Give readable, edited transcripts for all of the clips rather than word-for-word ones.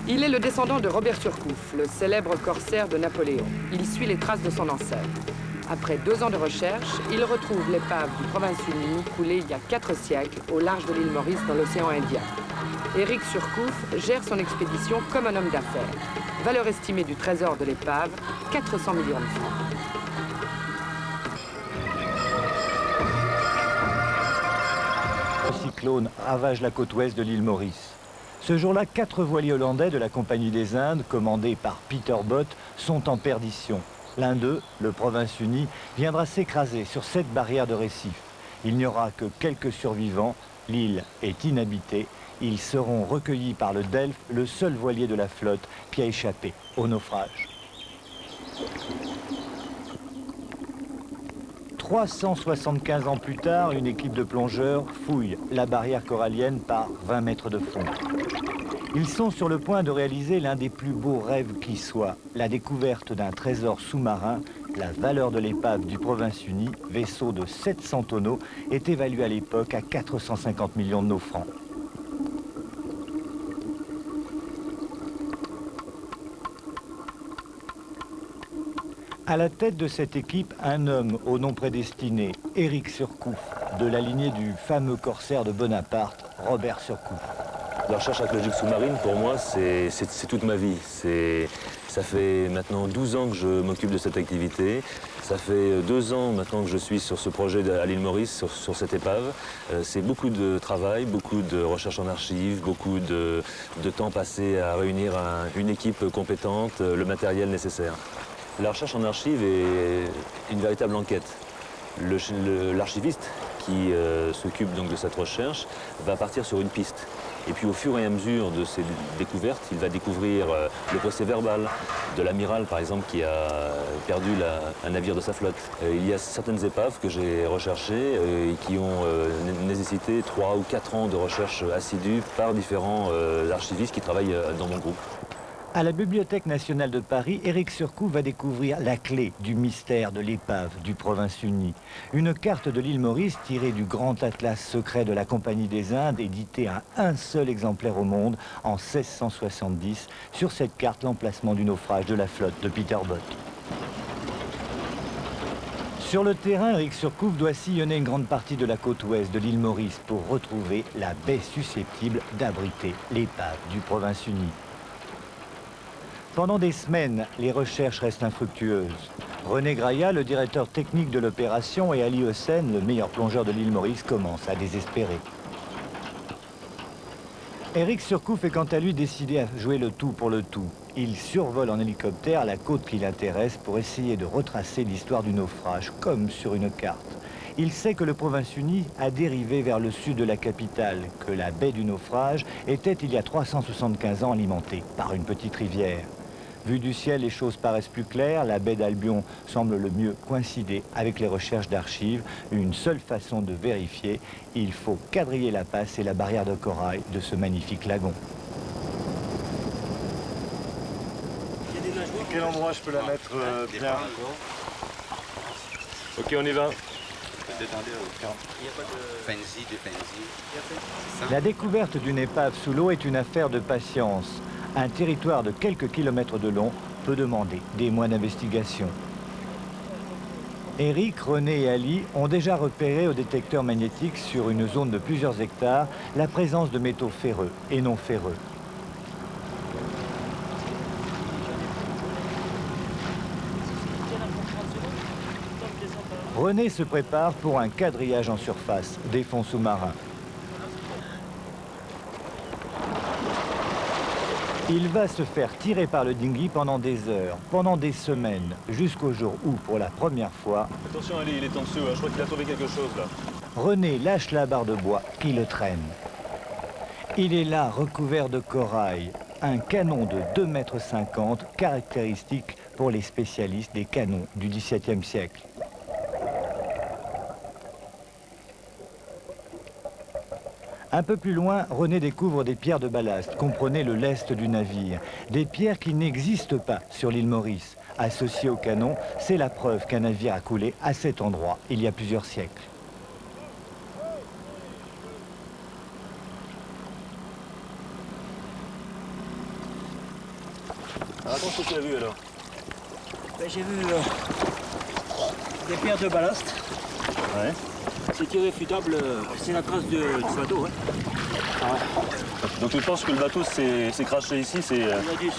Il est le descendant de Robert Surcouf, le célèbre corsaire de Napoléon. Il suit les traces de son ancêtre. Après 2 ans de recherche, il retrouve l'épave du Province-Unie coulée il y a 4 siècles au large de l'île Maurice dans l'océan Indien. Éric Surcouf gère son expédition comme un homme d'affaires. Valeur estimée du trésor de l'épave, 400 millions de francs. Le cyclone ravage la côte ouest de l'île Maurice. Ce jour-là, 4 voiliers hollandais de la Compagnie des Indes, commandés par Peter Bott, sont en perdition. L'un d'eux, le Province-Unie, viendra s'écraser sur cette barrière de récif. Il n'y aura que quelques survivants. L'île est inhabitée. Ils seront recueillis par le Delphes, le seul voilier de la flotte qui a échappé au naufrage. 375 ans plus tard, une équipe de plongeurs fouille la barrière corallienne par 20 mètres de fond. Ils sont sur le point de réaliser l'un des plus beaux rêves qui soit, la découverte d'un trésor sous-marin. La valeur de l'épave du Province-Unie, vaisseau de 700 tonneaux, est évaluée à l'époque à 450 millions de nos francs. À la tête de cette équipe, un homme au nom prédestiné, Éric Surcouf, de la lignée du fameux corsaire de Bonaparte, Robert Surcouf. La recherche archéologique sous-marine, pour moi, c'est toute ma vie. Ça fait maintenant 12 ans que je m'occupe de cette activité. Ça fait 2 ans maintenant que je suis sur ce projet à l'île Maurice, sur cette épave. C'est beaucoup de travail, beaucoup de recherche en archives, beaucoup de temps passé à réunir une équipe compétente, le matériel nécessaire. La recherche en archives est une véritable enquête. L'archiviste qui s'occupe donc de cette recherche va partir sur une piste. Et puis au fur et à mesure de ces découvertes, il va découvrir le procès-verbal de l'amiral, par exemple, qui a perdu un navire de sa flotte. Il y a certaines épaves que j'ai recherchées et qui ont nécessité 3 ou 4 ans de recherche assidue par différents archivistes qui travaillent dans mon groupe. À la Bibliothèque nationale de Paris, Éric Surcouf va découvrir la clé du mystère de l'épave du Province-Unie. Une carte de l'île Maurice tirée du grand atlas secret de la Compagnie des Indes, édité à un seul exemplaire au monde en 1670. Sur cette carte, l'emplacement du naufrage de la flotte de Peter Bott. Sur le terrain, Éric Surcouf doit sillonner une grande partie de la côte ouest de l'île Maurice pour retrouver la baie susceptible d'abriter l'épave du Province-Unie. Pendant des semaines, les recherches restent infructueuses. René Graillat, le directeur technique de l'opération, et Ali Hossein, le meilleur plongeur de l'île Maurice, commencent à désespérer. Éric Surcouf est quant à lui décidé à jouer le tout pour le tout. Il survole en hélicoptère la côte qui l'intéresse pour essayer de retracer l'histoire du naufrage, comme sur une carte. Il sait que le Province-Unie a dérivé vers le sud de la capitale, que la baie du naufrage était il y a 375 ans alimentée par une petite rivière. Vu du ciel, les choses paraissent plus claires. La baie d'Albion semble le mieux coïncider avec les recherches d'archives. Une seule façon de vérifier, il faut quadriller la passe et la barrière de corail de ce magnifique lagon. Quel endroit je peux la mettre bien? Ok, on y va. La découverte d'une épave sous l'eau est une affaire de patience. Un territoire de quelques kilomètres de long peut demander des mois d'investigation. Éric, René et Ali ont déjà repéré au détecteur magnétique sur une zone de plusieurs hectares la présence de métaux ferreux et non ferreux. René se prépare pour un quadrillage en surface des fonds sous-marins. Il va se faire tirer par le dinghy pendant des heures, pendant des semaines, jusqu'au jour où, pour la première fois... Attention Ali, il est en dessous, je crois qu'il a trouvé quelque chose là. René lâche la barre de bois qui le traîne. Il est là, recouvert de corail, un canon de 2,50 m, caractéristique pour les spécialistes des canons du XVIIe siècle. Un peu plus loin, René découvre des pierres de ballast, comprenez le lest du navire. Des pierres qui n'existent pas sur l'île Maurice. Associées au canon, c'est la preuve qu'un navire a coulé à cet endroit il y a plusieurs siècles. Raconte ce que tu as vu alors. Ben, j'ai vu des pierres de ballast. Ouais. C'est irréfutable, c'est la trace du bateau. Hein. Donc tu penses que le bateau s'est craché ici, c'est Il a dû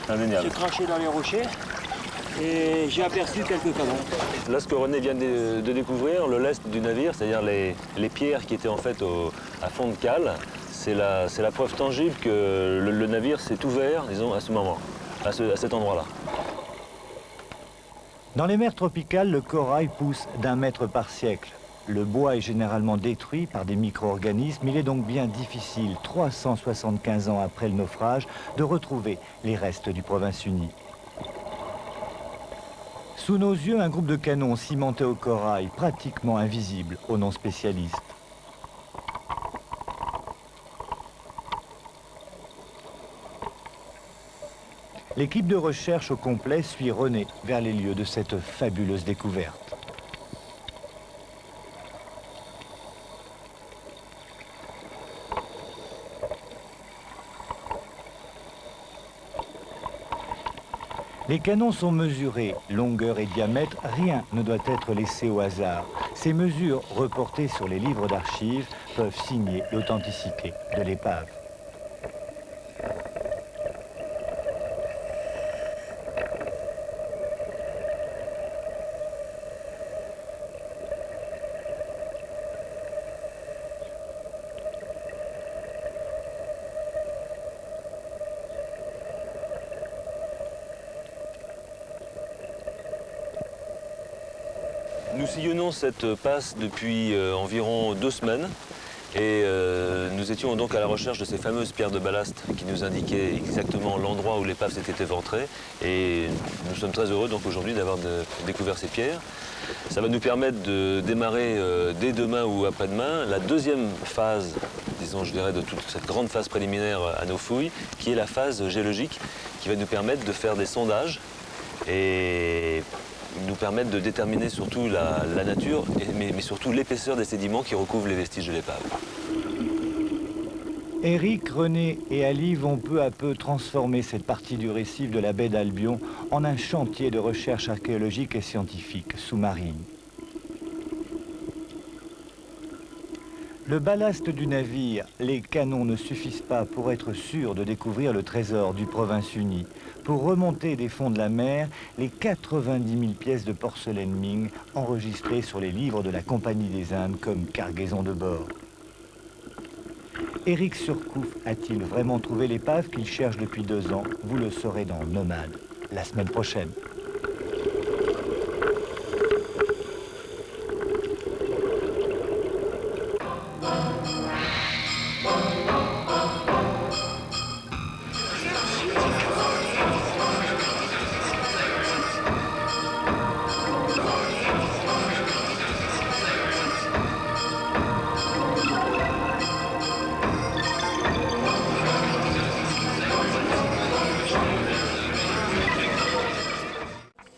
indéniable. se cracher dans les rochers et j'ai aperçu quelques canons. Là, ce que René vient de découvrir, le lest du navire, c'est-à-dire les pierres qui étaient en fait à fond de cale, c'est la preuve tangible que le navire s'est ouvert, disons, à ce moment, à cet endroit-là. Dans les mers tropicales, le corail pousse d'1 mètre par siècle. Le bois est généralement détruit par des micro-organismes. Il est donc bien difficile, 375 ans après le naufrage, de retrouver les restes du Province-Uni. Sous nos yeux, un groupe de canons cimentés au corail, pratiquement invisible aux non-spécialistes. L'équipe de recherche au complet suit René vers les lieux de cette fabuleuse découverte. Les canons sont mesurés, longueur et diamètre, rien ne doit être laissé au hasard. Ces mesures, reportées sur les livres d'archives, peuvent signer l'authenticité de l'épave. Nous sillonnons cette passe depuis environ 2 semaines et nous étions donc à la recherche de ces fameuses pierres de ballast qui nous indiquaient exactement l'endroit où l'épave s'était éventrée et nous sommes très heureux donc aujourd'hui d'avoir découvert ces pierres. Ça va nous permettre de démarrer dès demain ou après-demain la deuxième phase, disons je dirais, de toute cette grande phase préliminaire à nos fouilles, qui est la phase géologique qui va nous permettre de faire des sondages et nous permettent de déterminer surtout la nature, mais surtout l'épaisseur des sédiments qui recouvrent les vestiges de l'épave. Éric, René et Ali vont peu à peu transformer cette partie du récif de la baie d'Albion en un chantier de recherche archéologique et scientifique sous-marine. Le ballast du navire, les canons ne suffisent pas pour être sûrs de découvrir le trésor du Province-Uni. Pour remonter des fonds de la mer, les 90 000 pièces de porcelaine Ming enregistrées sur les livres de la Compagnie des Indes comme cargaison de bord. Éric Surcouf a-t-il vraiment trouvé l'épave qu'il cherche depuis 2 ans? Vous le saurez dans Nomade, la semaine prochaine.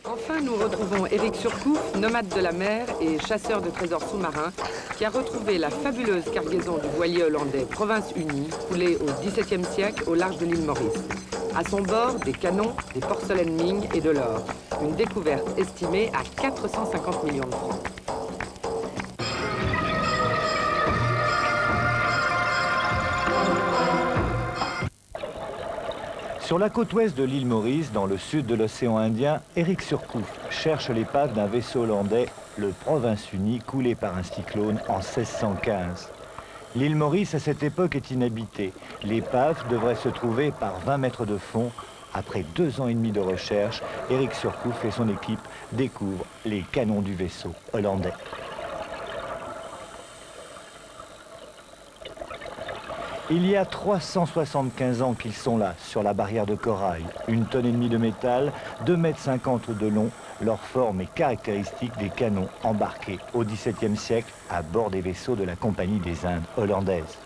Enfin, nous retrouvons Éric Surcouf, nomade de la mer et chasseur de trésors sous-marins, qui a retrouvé la fabuleuse cargaison du voilier hollandais Province-Uni, coulé au XVIIe siècle au large de l'île Maurice. À son bord, des canons, des porcelaines Ming et de l'or. Une découverte estimée à 450 millions de francs. Sur la côte ouest de l'île Maurice, dans le sud de l'océan Indien, Éric Surcouf cherche l'épave d'un vaisseau hollandais, le Province-Uni, coulé par un cyclone en 1615. L'île Maurice, à cette époque, est inhabitée. L'épave devrait se trouver par 20 mètres de fond. Après 2 ans et demi de recherche, Éric Surcouf et son équipe découvrent les canons du vaisseau hollandais. Il y a 375 ans qu'ils sont là, sur la barrière de corail. 1,5 tonnes de métal, 2,50 m de long. Leur forme est caractéristique des canons embarqués au XVIIe siècle à bord des vaisseaux de la Compagnie des Indes hollandaise.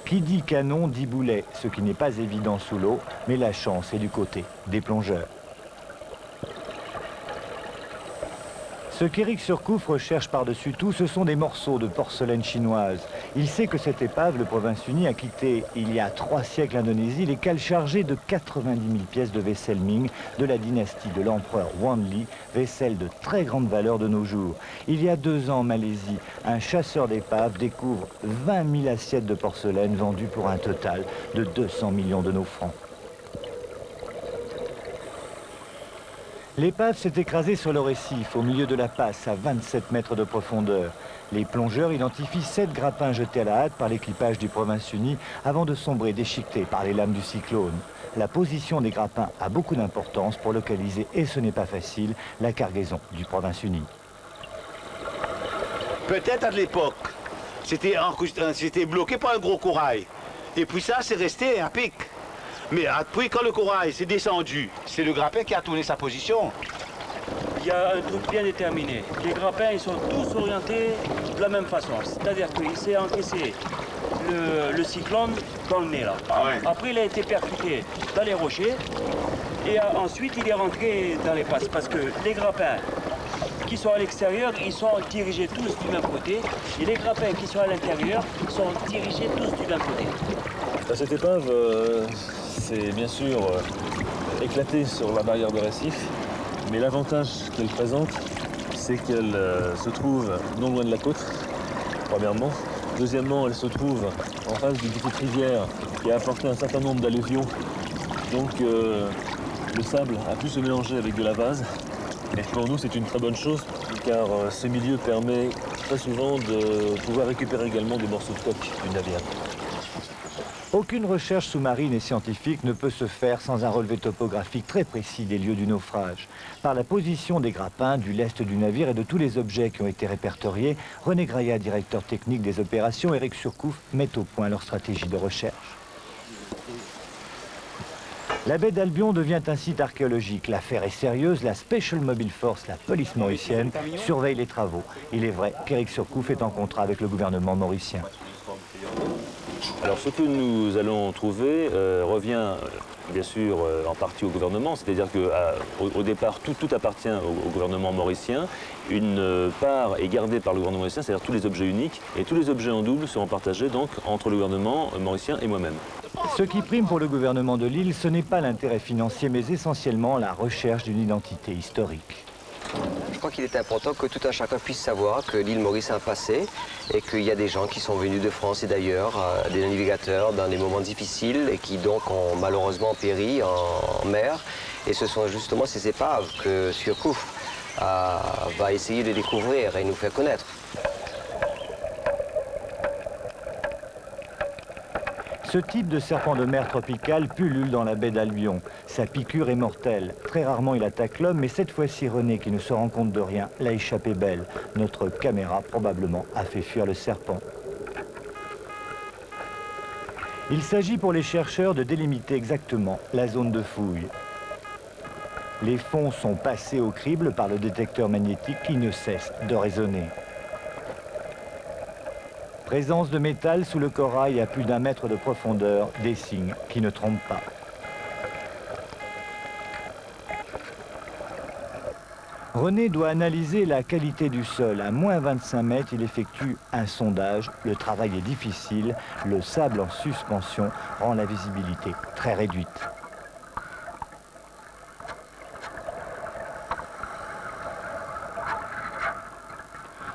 Qui dit canon dit boulet, ce qui n'est pas évident sous l'eau, mais la chance est du côté des plongeurs. Ce qu'Éric Surcouf recherche par-dessus tout, ce sont des morceaux de porcelaine chinoise. Il sait que cette épave, le Province-Unie, a quitté il y a 3 siècles l'Indonésie, les cales chargées de 90 000 pièces de vaisselle Ming de la dynastie de l'empereur Wanli, vaisselle de très grande valeur de nos jours. Il y a 2 ans en Malaisie, un chasseur d'épaves découvre 20 000 assiettes de porcelaine vendues pour un total de 200 millions de nos francs. L'épave s'est écrasée sur le récif, au milieu de la passe, à 27 mètres de profondeur. Les plongeurs identifient 7 grappins jetés à la hâte par l'équipage du Province-Unie avant de sombrer déchiquetés par les lames du cyclone. La position des grappins a beaucoup d'importance pour localiser, et ce n'est pas facile, la cargaison du Province-Unie. Peut-être à l'époque, c'était bloqué par un gros corail. Et puis ça, c'est resté à pic. Mais après, quand le corail s'est descendu, c'est le grappin qui a tourné sa position. Il y a un truc bien déterminé. Les grappins, ils sont tous orientés de la même façon. C'est-à-dire qu'il s'est encaissé le cyclone dans le nez là. Ah ouais. Après, il a été percuté dans les rochers. Et ensuite, il est rentré dans les passes. Parce que les grappins qui sont à l'extérieur, ils sont dirigés tous du même côté. Et les grappins qui sont à l'intérieur sont dirigés tous du même côté. Cette épave, c'est bien sûr éclatée sur la barrière de récif, mais l'avantage qu'elle présente, c'est qu'elle se trouve non loin de la côte, premièrement. Deuxièmement, elle se trouve en face d'une petite rivière qui a apporté un certain nombre d'alluvions. Donc le sable a pu se mélanger avec de la vase. Et pour nous, c'est une très bonne chose, car ce milieu permet très souvent de pouvoir récupérer également des morceaux de coque du navire. Aucune recherche sous-marine et scientifique ne peut se faire sans un relevé topographique très précis des lieux du naufrage. Par la position des grappins, du lest du navire et de tous les objets qui ont été répertoriés, René Graillat, directeur technique des opérations, Éric Surcouf, met au point leur stratégie de recherche. La baie d'Albion devient un site archéologique. L'affaire est sérieuse, la Special Mobile Force, la police mauricienne, surveille les travaux. Il est vrai qu'Éric Surcouf est en contrat avec le gouvernement mauricien. Alors ce que nous allons trouver revient bien sûr en partie au gouvernement, c'est-à-dire qu'au départ tout appartient au gouvernement mauricien. Une part est gardée par le gouvernement mauricien, c'est-à-dire tous les objets uniques, et tous les objets en double seront partagés donc entre le gouvernement mauricien et moi-même. Ce qui prime pour le gouvernement de l'île, ce n'est pas l'intérêt financier, mais essentiellement la recherche d'une identité historique. Je crois qu'il est important que tout un chacun puisse savoir que l'île Maurice a un passé et qu'il y a des gens qui sont venus de France et d'ailleurs, des navigateurs dans des moments difficiles et qui donc ont malheureusement péri en mer. Et ce sont justement ces épaves que Surcouf va essayer de découvrir et nous faire connaître. Ce type de serpent de mer tropical pullule dans la baie d'Albion. Sa piqûre est mortelle. Très rarement il attaque l'homme, mais cette fois-ci René, qui ne se rend compte de rien, l'a échappé belle. Notre caméra, probablement, a fait fuir le serpent. Il s'agit pour les chercheurs de délimiter exactement la zone de fouille. Les fonds sont passés au crible par le détecteur magnétique qui ne cesse de résonner. Présence de métal sous le corail à plus d'1 mètre de profondeur, des signes qui ne trompent pas. René doit analyser la qualité du sol. À moins 25 mètres, il effectue un sondage. Le travail est difficile. Le sable en suspension rend la visibilité très réduite.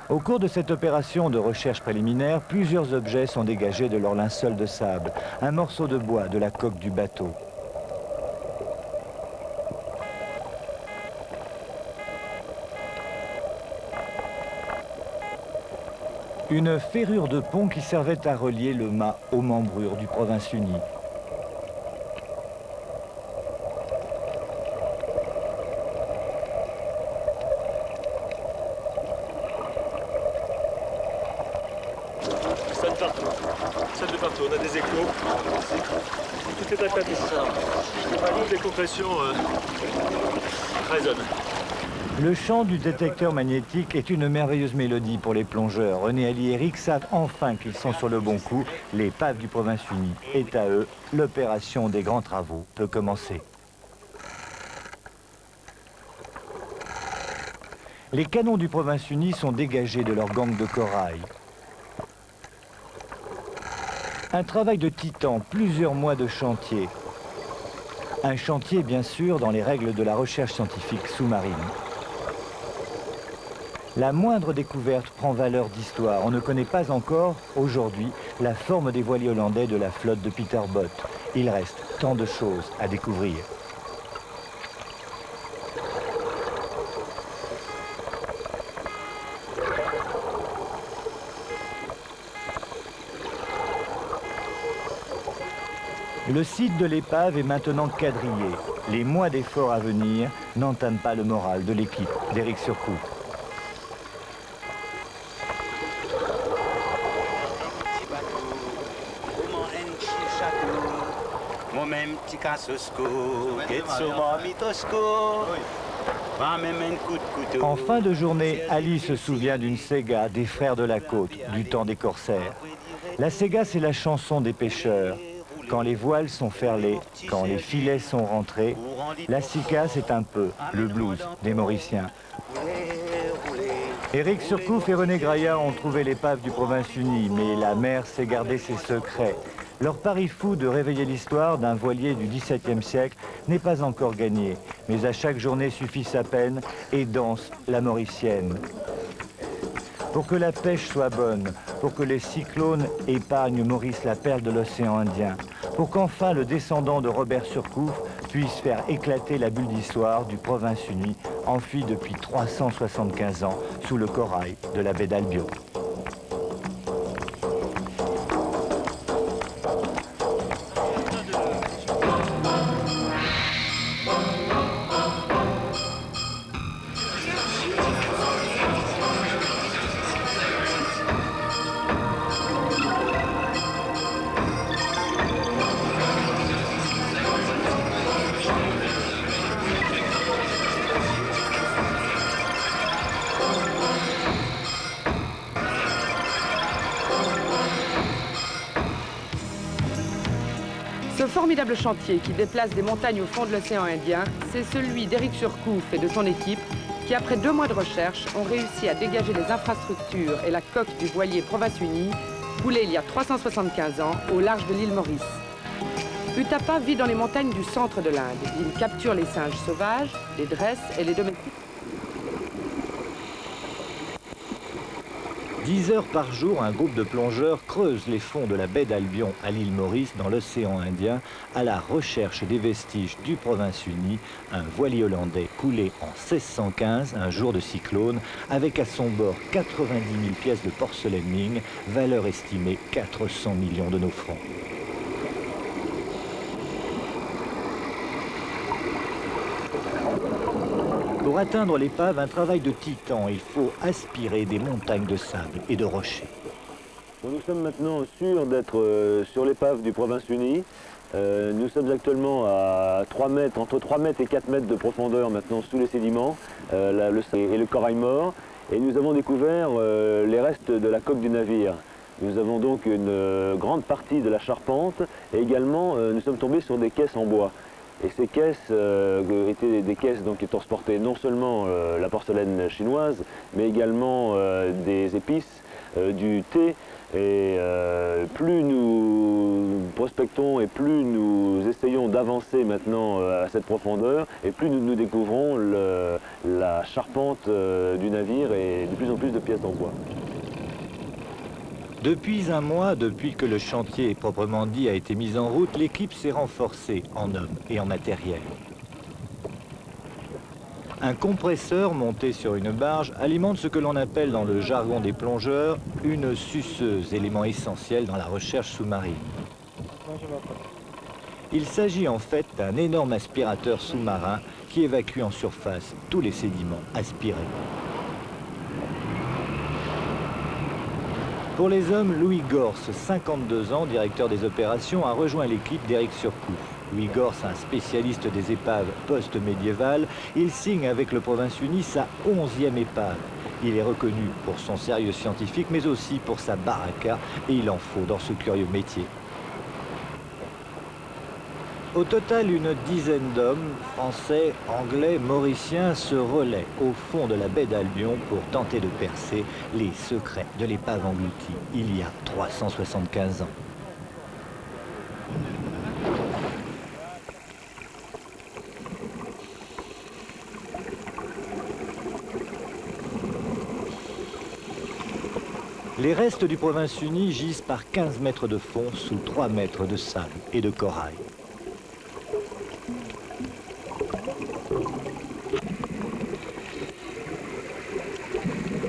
Au cours de cette opération de recherche préliminaire, plusieurs objets sont dégagés de leur linceul de sable. Un morceau de bois de la coque du bateau. Une ferrure de pont qui servait à relier le mât aux membrures du Province-Unie. Ça de partout, on a des échos. Tout est attaqué, ça. Toutes les compressions résonnent. Le chant du détecteur magnétique est une merveilleuse mélodie pour les plongeurs. René, Ali et Eric savent enfin qu'ils sont sur le bon coup. L'épave du Province-Unie est à eux. L'opération des grands travaux peut commencer. Les canons du Province-Unie sont dégagés de leur gang de corail. Un travail de titan, plusieurs mois de chantier. Un chantier, bien sûr, dans les règles de la recherche scientifique sous-marine. La moindre découverte prend valeur d'histoire. On ne connaît pas encore, aujourd'hui, la forme des voiliers hollandais de la flotte de Peter Botte. Il reste tant de choses à découvrir. Le site de l'épave est maintenant quadrillé. Les mois d'efforts à venir n'entament pas le moral de l'équipe d'Éric Surcouf. En fin de journée, Ali se souvient d'une Sega des frères de la côte, du temps des corsaires. La Sega, c'est la chanson des pêcheurs. Quand les voiles sont ferlées, quand les filets sont rentrés, la Sika, c'est un peu le blues des Mauriciens. Éric Surcouf et René Graillat ont trouvé l'épave du Province-Unie, mais la mer sait garder ses secrets. Leur pari fou de réveiller l'histoire d'un voilier du XVIIe siècle n'est pas encore gagné, mais à chaque journée suffit sa peine et danse la Mauricienne. Pour que la pêche soit bonne, pour que les cyclones épargnent Maurice, la perle de l'océan Indien, pour qu'enfin le descendant de Robert Surcouf puisse faire éclater la bulle d'histoire du Province-Unie, enfui depuis 375 ans sous le corail de la baie d'Albion. Ce formidable chantier qui déplace des montagnes au fond de l'océan Indien, c'est celui d'Éric Surcouf et de son équipe qui, après 2 mois de recherche, ont réussi à dégager les infrastructures et la coque du voilier Province-Unie, coulé il y a 375 ans au large de l'île Maurice. Utapa vit dans les montagnes du centre de l'Inde. Il capture les singes sauvages, les dresse et les domestique. 10 heures par jour, un groupe de plongeurs creuse les fonds de la baie d'Albion à l'île Maurice dans l'océan Indien à la recherche des vestiges du Province-Unie, un voilier hollandais coulé en 1615, un jour de cyclone, avec à son bord 90 000 pièces de porcelaine Ming, valeur estimée 400 millions de nos francs. Pour atteindre l'épave, un travail de titan, il faut aspirer des montagnes de sable et de rochers. Nous sommes maintenant sûrs d'être sur l'épave du Province-Unie. Nous sommes actuellement à 3 mètres, entre 3 mètres et 4 mètres de profondeur maintenant sous les sédiments, le sable et le corail mort. Et nous avons découvert les restes de la coque du navire. Nous avons donc une grande partie de la charpente et également nous sommes tombés sur des caisses en bois. Et ces caisses étaient des caisses donc, qui transportaient non seulement la porcelaine chinoise, mais également des épices, du thé. Et plus nous prospectons et plus nous essayons d'avancer maintenant à cette profondeur, et plus nous découvrons la charpente du navire et de plus en plus de pièces en bois. Depuis un mois, depuis que le chantier proprement dit a été mis en route, l'équipe s'est renforcée en hommes et en matériel. Un compresseur monté sur une barge alimente ce que l'on appelle dans le jargon des plongeurs une suceuse, élément essentiel dans la recherche sous-marine. Il s'agit en fait d'un énorme aspirateur sous-marin qui évacue en surface tous les sédiments aspirés. Pour les hommes, Louis Gorce, 52 ans, directeur des opérations, a rejoint l'équipe d'Éric Surcouf. Louis Gorce, un spécialiste des épaves post-médiévales, il signe avec le Province-Unie sa 11e épave. Il est reconnu pour son sérieux scientifique, mais aussi pour sa baraka, et il en faut dans ce curieux métier. Au total, une dizaine d'hommes, français, anglais, mauriciens, se relaient au fond de la baie d'Albion pour tenter de percer les secrets de l'épave engloutie il y a 375 ans. Les restes du Province-Unie gisent par 15 mètres de fond sous 3 mètres de sable et de corail.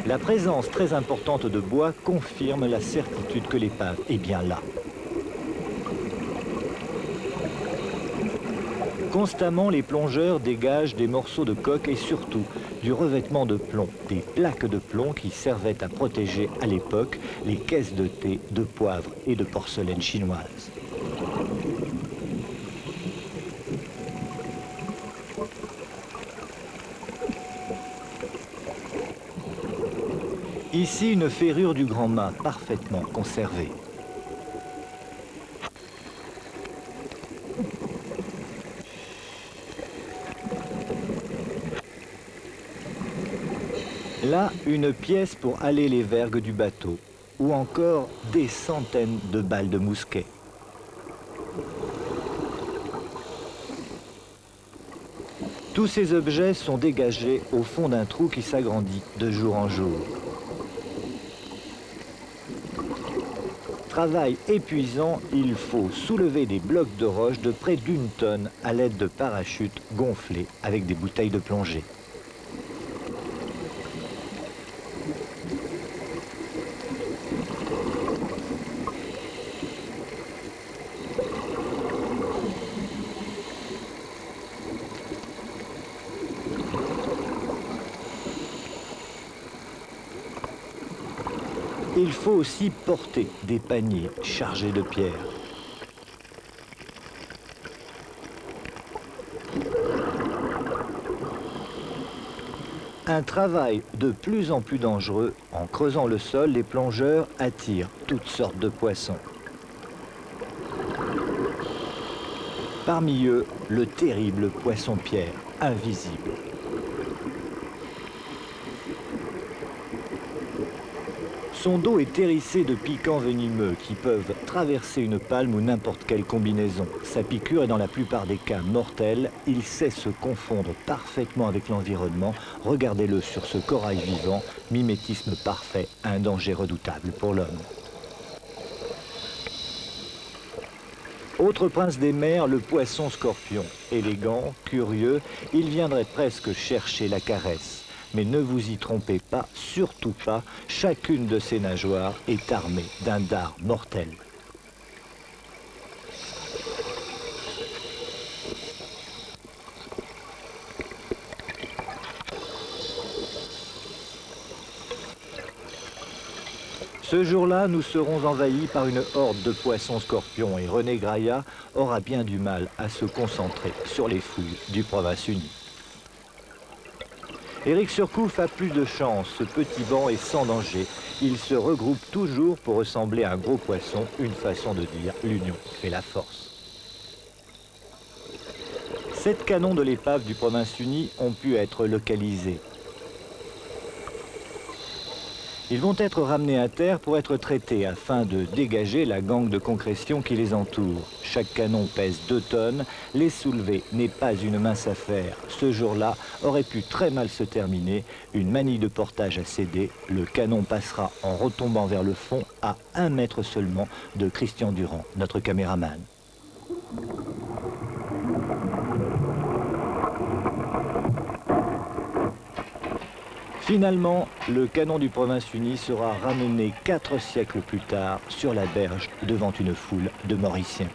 La présence très importante de bois confirme la certitude que l'épave est bien là. Constamment, les plongeurs dégagent des morceaux de coque et surtout du revêtement de plomb, des plaques de plomb qui servaient à protéger à l'époque les caisses de thé, de poivre et de porcelaine chinoise. Ici, une ferrure du grand mât parfaitement conservée. Là, une pièce pour haler les vergues du bateau, ou encore des centaines de balles de mousquet. Tous ces objets sont dégagés au fond d'un trou qui s'agrandit de jour en jour. Travail épuisant, il faut soulever des blocs de roche de près d'1 tonne à l'aide de parachutes gonflés avec des bouteilles de plongée. Il faut aussi porter des paniers chargés de pierres. Un travail de plus en plus dangereux. En creusant le sol, les plongeurs attirent toutes sortes de poissons. Parmi eux, le terrible poisson-pierre, invisible. Son dos est hérissé de piquants venimeux qui peuvent traverser une palme ou n'importe quelle combinaison. Sa piqûre est dans la plupart des cas mortelle. Il sait se confondre parfaitement avec l'environnement. Regardez-le sur ce corail vivant, mimétisme parfait, un danger redoutable pour l'homme. Autre prince des mers, le poisson-scorpion. Élégant, curieux, il viendrait presque chercher la caresse. Mais ne vous y trompez pas, surtout pas, chacune de ces nageoires est armée d'un dard mortel. Ce jour-là, nous serons envahis par une horde de poissons-scorpions et René Graillat aura bien du mal à se concentrer sur les fouilles du Province-Unie. Éric Surcouf a plus de chance, ce petit banc est sans danger. Il se regroupe toujours pour ressembler à un gros poisson, une façon de dire l'union fait la force. 7 canons de l'épave du Province-Unie ont pu être localisés. Ils vont être ramenés à terre pour être traités afin de dégager la gangue de concrétion qui les entoure. Chaque canon pèse 2 tonnes. Les soulever n'est pas une mince affaire. Ce jour-là aurait pu très mal se terminer. Une manille de portage a cédé. Le canon passera en retombant vers le fond à 1 mètre seulement de Christian Durand, notre caméraman. Finalement, le canon du Province-Unie sera ramené 4 siècles plus tard sur la berge devant une foule de Mauriciens.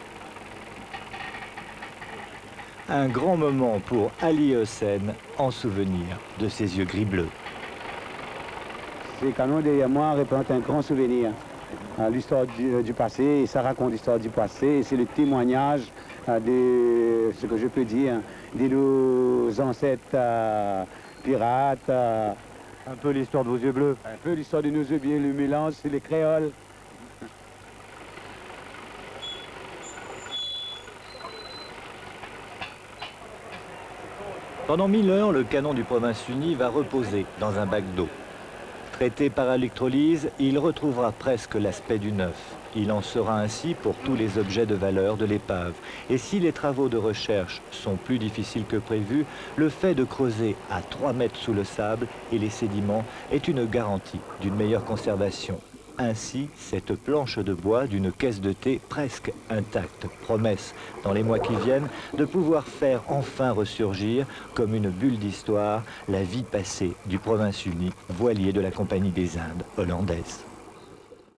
Un grand moment pour Ali Hossein en souvenir de ses yeux gris-bleus. Ces canons derrière moi représentent un grand souvenir. L'histoire du passé, ça raconte l'histoire du passé, c'est le témoignage de ce que je peux dire, de nos ancêtres pirates. Un peu l'histoire de vos yeux bleus. Un peu l'histoire de nos yeux bleus, le mélange, c'est les créoles. Pendant 1000 heures, le canon du Province-Unie va reposer dans un bac d'eau. Traité par électrolyse, il retrouvera presque l'aspect du neuf. Il en sera ainsi pour tous les objets de valeur de l'épave. Et si les travaux de recherche sont plus difficiles que prévu, le fait de creuser à 3 mètres sous le sable et les sédiments est une garantie d'une meilleure conservation. Ainsi, cette planche de bois d'une caisse de thé presque intacte, promesse, dans les mois qui viennent, de pouvoir faire enfin ressurgir, comme une bulle d'histoire, la vie passée du Province-Unie, voilier de la Compagnie des Indes hollandaise.